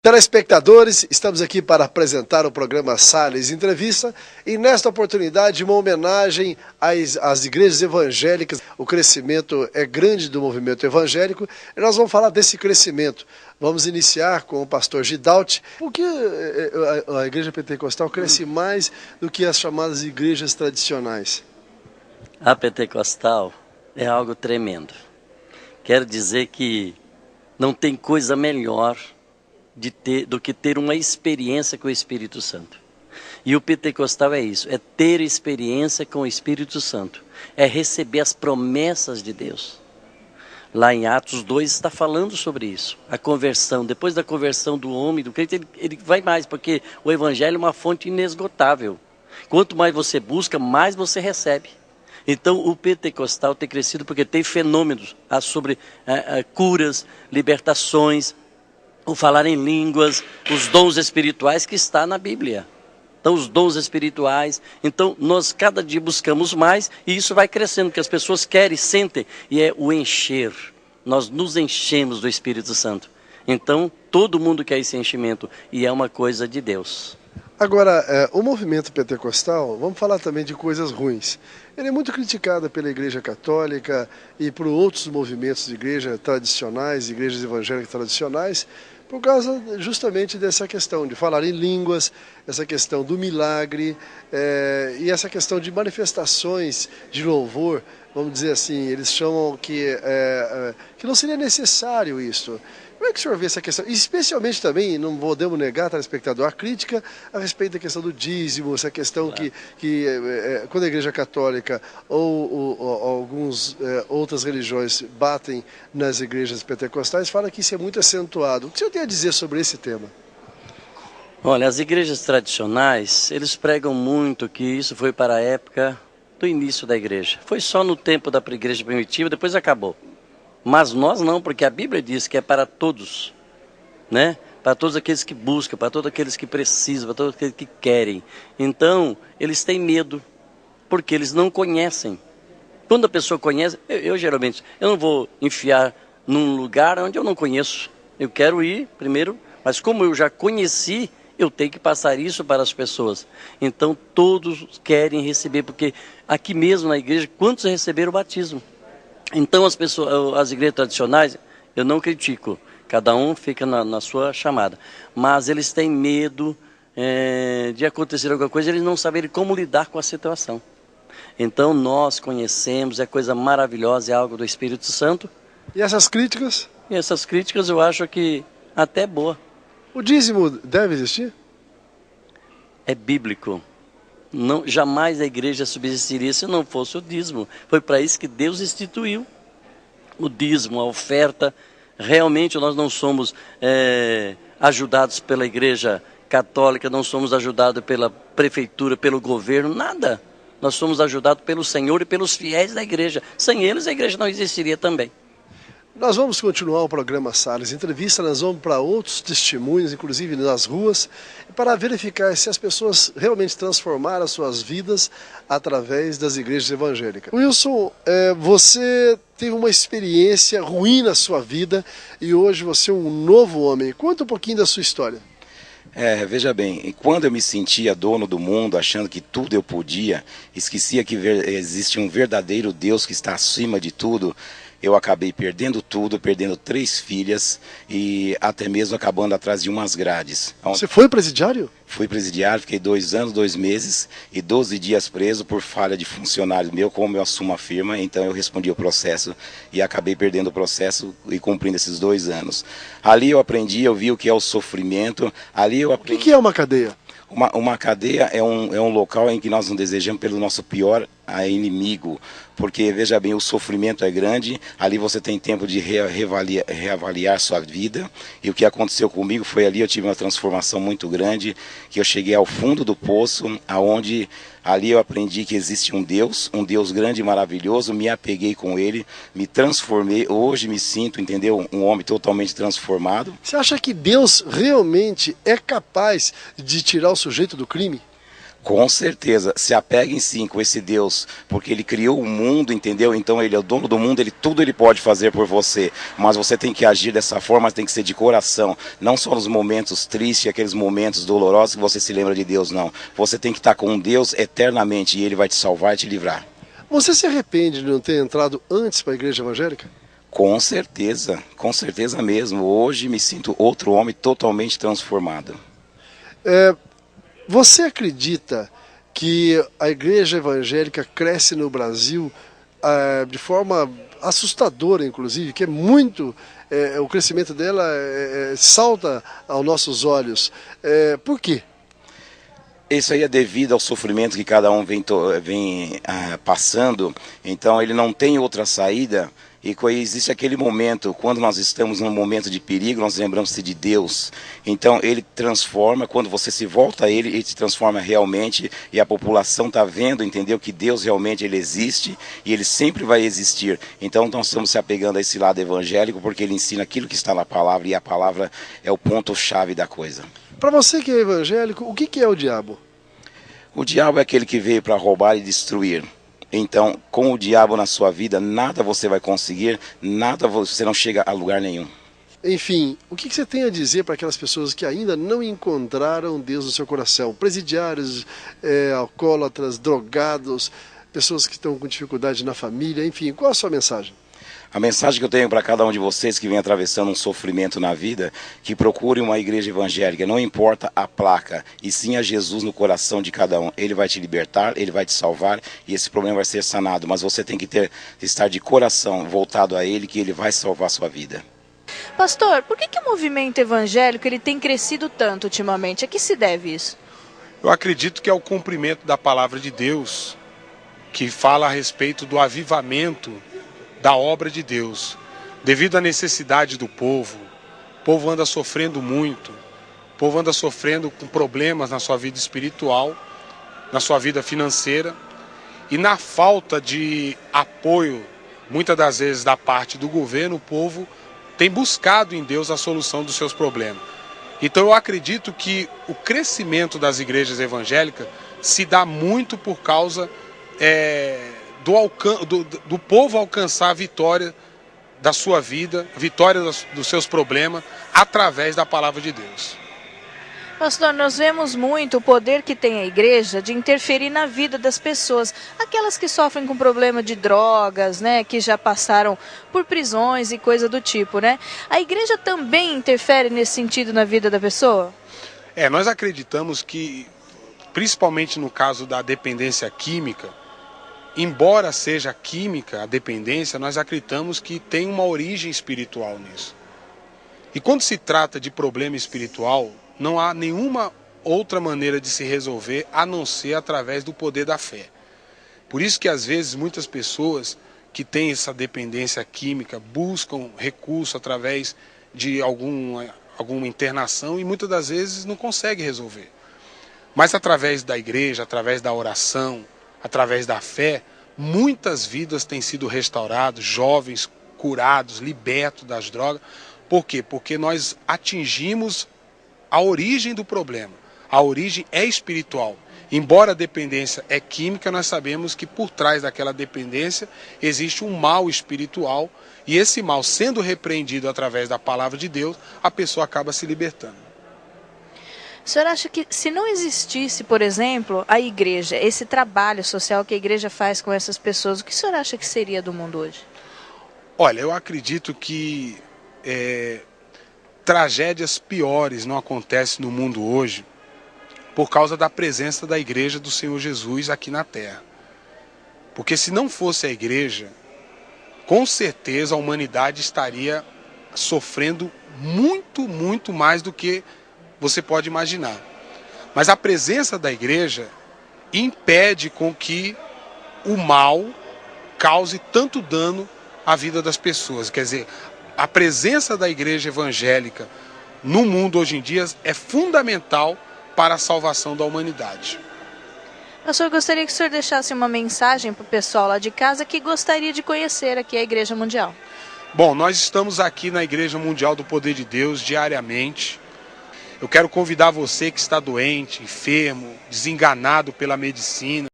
Telespectadores, estamos aqui para apresentar o programa Salles Entrevista e nesta oportunidade uma homenagem às igrejas evangélicas. O crescimento é grande do movimento evangélico e nós vamos falar desse crescimento. Vamos iniciar com o pastor Gidalti. Por que a igreja pentecostal cresce mais do que as chamadas igrejas tradicionais? A pentecostal é algo tremendo. Quero dizer que não tem coisa melhor do que ter uma experiência com o Espírito Santo. E o pentecostal é isso, é ter experiência com o Espírito Santo, é receber as promessas de Deus. Lá em Atos 2 está falando sobre isso, a conversão, depois da conversão do homem, do crente, ele vai mais, porque o evangelho é uma fonte inesgotável. Quanto mais você busca, mais você recebe. Então o pentecostal tem crescido porque tem fenômenos sobre curas, libertações, o falar em línguas, os dons espirituais que está na Bíblia. Então os dons espirituais, então nós cada dia buscamos mais e isso vai crescendo, porque as pessoas querem, sentem, e é o encher. Nós nos enchemos do Espírito Santo. Então todo mundo quer esse enchimento e é uma coisa de Deus. Agora, o movimento pentecostal, vamos falar também de coisas ruins. Ele é muito criticado pela Igreja Católica e por outros movimentos de igreja tradicionais, igrejas evangélicas tradicionais, por causa justamente dessa questão de falar em línguas, essa questão do milagre e essa questão de manifestações de louvor, vamos dizer assim, eles chamam que não seria necessário isso. Como é que o senhor vê essa questão? Especialmente também, não podemos negar, telespectador, a crítica a respeito da questão do dízimo, essa questão que quando a Igreja Católica ou algumas outras religiões batem nas igrejas pentecostais, fala que isso é muito acentuado. O que o senhor tem a dizer sobre esse tema? Olha, as igrejas tradicionais, eles pregam muito que isso foi para a época do início da igreja. Foi só no tempo da igreja primitiva, depois acabou. Mas nós não, porque a Bíblia diz que é para todos, né? Para todos aqueles que buscam, para todos aqueles que precisam, para todos aqueles que querem. Então, eles têm medo, porque eles não conhecem. Quando a pessoa conhece, eu geralmente, eu não vou enfiar num lugar onde eu não conheço. Eu quero ir primeiro, mas como eu já conheci, eu tenho que passar isso para as pessoas. Então, todos querem receber, porque aqui mesmo na igreja, quantos receberam o batismo? Então as igrejas tradicionais, eu não critico, cada um fica na sua chamada, mas eles têm medo de acontecer alguma coisa, eles não saberem como lidar com a situação. Então nós conhecemos, é coisa maravilhosa, é algo do Espírito Santo. E essas críticas? E essas críticas eu acho que até é boa. O dízimo deve existir? É bíblico. Não, jamais a igreja subsistiria se não fosse o dízimo. Foi para isso que Deus instituiu o dízimo, a oferta. Realmente nós não somos ajudados pela igreja católica, não somos ajudados pela prefeitura, pelo governo, nada. Nós somos ajudados pelo Senhor e pelos fiéis da igreja. Sem eles a igreja não existiria também. Nós vamos continuar o programa Salles Entrevista, nós vamos para outros testemunhos, inclusive nas ruas, para verificar se as pessoas realmente transformaram as suas vidas através das igrejas evangélicas. Wilson, você teve uma experiência ruim na sua vida e hoje você é um novo homem. Conta um pouquinho da sua história. Veja bem, quando eu me sentia dono do mundo, achando que tudo eu podia, esquecia que existe um verdadeiro Deus que está acima de tudo, eu acabei perdendo tudo, perdendo 3 filhas e até mesmo acabando atrás de umas grades. Você foi presidiário? Fui presidiário, fiquei 2 anos, 2 meses e 12 dias preso por falha de funcionário meu, como eu assumo a firma, então eu respondi o processo e acabei perdendo o processo e cumprindo esses 2 anos. Ali eu aprendi, eu vi o que é o sofrimento, ali eu aprendi... O que é uma cadeia? Uma cadeia é um local em que nós não desejamos pelo nosso pior inimigo, porque veja bem, o sofrimento é grande, ali você tem tempo de reavaliar sua vida, e o que aconteceu comigo foi ali, eu tive uma transformação muito grande, que eu cheguei ao fundo do poço, aonde ali eu aprendi que existe um Deus grande e maravilhoso, me apeguei com ele, me transformei, hoje me sinto, entendeu, um homem totalmente transformado. Você acha que Deus realmente é capaz de tirar o sujeito do crime? Com certeza, se apeguem sim com esse Deus, porque Ele criou o mundo, entendeu? Então Ele é o dono do mundo, tudo Ele pode fazer por você, mas você tem que agir dessa forma, tem que ser de coração, não só nos momentos tristes, aqueles momentos dolorosos que você se lembra de Deus, não. Você tem que estar com Deus eternamente e Ele vai te salvar e te livrar. Você se arrepende de não ter entrado antes para a igreja evangélica? Com certeza mesmo. Hoje me sinto outro homem totalmente transformado. Você acredita que a igreja evangélica cresce no Brasil de forma assustadora, inclusive, que é muito, o crescimento dela salta aos nossos olhos. Por quê? Isso aí é devido ao sofrimento que cada um vem passando, então ele não tem outra saída. E existe aquele momento, quando nós estamos num momento de perigo, nós lembramos-se de Deus. Então Ele transforma, quando você se volta a Ele, Ele te transforma realmente. E a população está vendo, entendeu? Que Deus realmente Ele existe e Ele sempre vai existir. Então nós estamos se apegando a esse lado evangélico, porque Ele ensina aquilo que está na palavra, e a palavra é o ponto-chave da coisa. Para você que é evangélico, o que é o diabo? O diabo é aquele que veio para roubar e destruir. Então, com o diabo na sua vida, nada você vai conseguir, nada você não chega a lugar nenhum. Enfim, o que você tem a dizer para aquelas pessoas que ainda não encontraram Deus no seu coração? Presidiários, alcoólatras, drogados, pessoas que estão com dificuldade na família, enfim, qual a sua mensagem? A mensagem que eu tenho para cada um de vocês que vem atravessando um sofrimento na vida, que procure uma igreja evangélica, não importa a placa, e sim a Jesus no coração de cada um. Ele vai te libertar, Ele vai te salvar, e esse problema vai ser sanado, mas você tem que estar de coração voltado a Ele, que Ele vai salvar a sua vida. Pastor, por que o movimento evangélico ele tem crescido tanto ultimamente? A que se deve isso? Eu acredito que é o cumprimento da palavra de Deus, que fala a respeito do avivamento da obra de Deus. Devido à necessidade do povo, o povo anda sofrendo muito, o povo anda sofrendo com problemas na sua vida espiritual, na sua vida financeira, e na falta de apoio, muitas das vezes da parte do governo, o povo tem buscado em Deus a solução dos seus problemas. Então eu acredito que o crescimento das igrejas evangélicas se dá muito por causa do povo alcançar a vitória da sua vida, a vitória dos seus problemas, através da palavra de Deus. Pastor, nós vemos muito o poder que tem a igreja de interferir na vida das pessoas, aquelas que sofrem com problema de drogas, né, que já passaram por prisões e coisa do tipo, né? A igreja também interfere nesse sentido na vida da pessoa? Nós acreditamos que, principalmente no caso da dependência química, embora seja química a dependência, nós acreditamos que tem uma origem espiritual nisso. E quando se trata de problema espiritual, não há nenhuma outra maneira de se resolver a não ser através do poder da fé. Por isso que às vezes muitas pessoas que têm essa dependência química buscam recurso através de alguma internação e muitas das vezes não conseguem resolver. Mas através da igreja, através da oração, através da fé, muitas vidas têm sido restauradas, jovens curados, libertos das drogas. Por quê? Porque nós atingimos a origem do problema. A origem é espiritual. Embora a dependência é química, nós sabemos que por trás daquela dependência existe um mal espiritual, e esse mal sendo repreendido através da palavra de Deus, a pessoa acaba se libertando. O senhor acha que se não existisse, por exemplo, a igreja, esse trabalho social que a igreja faz com essas pessoas, o que o senhor acha que seria do mundo hoje? Olha, eu acredito que tragédias piores não acontecem no mundo hoje por causa da presença da igreja do Senhor Jesus aqui na terra. Porque se não fosse a igreja, com certeza a humanidade estaria sofrendo muito, muito mais do que você pode imaginar. Mas a presença da igreja impede com que o mal cause tanto dano à vida das pessoas. Quer dizer, a presença da igreja evangélica no mundo hoje em dia é fundamental para a salvação da humanidade. Pastor, gostaria que o senhor deixasse uma mensagem para o pessoal lá de casa que gostaria de conhecer aqui a Igreja Mundial. Bom, nós estamos aqui na Igreja Mundial do Poder de Deus diariamente. Eu quero convidar você que está doente, enfermo, desenganado pela medicina,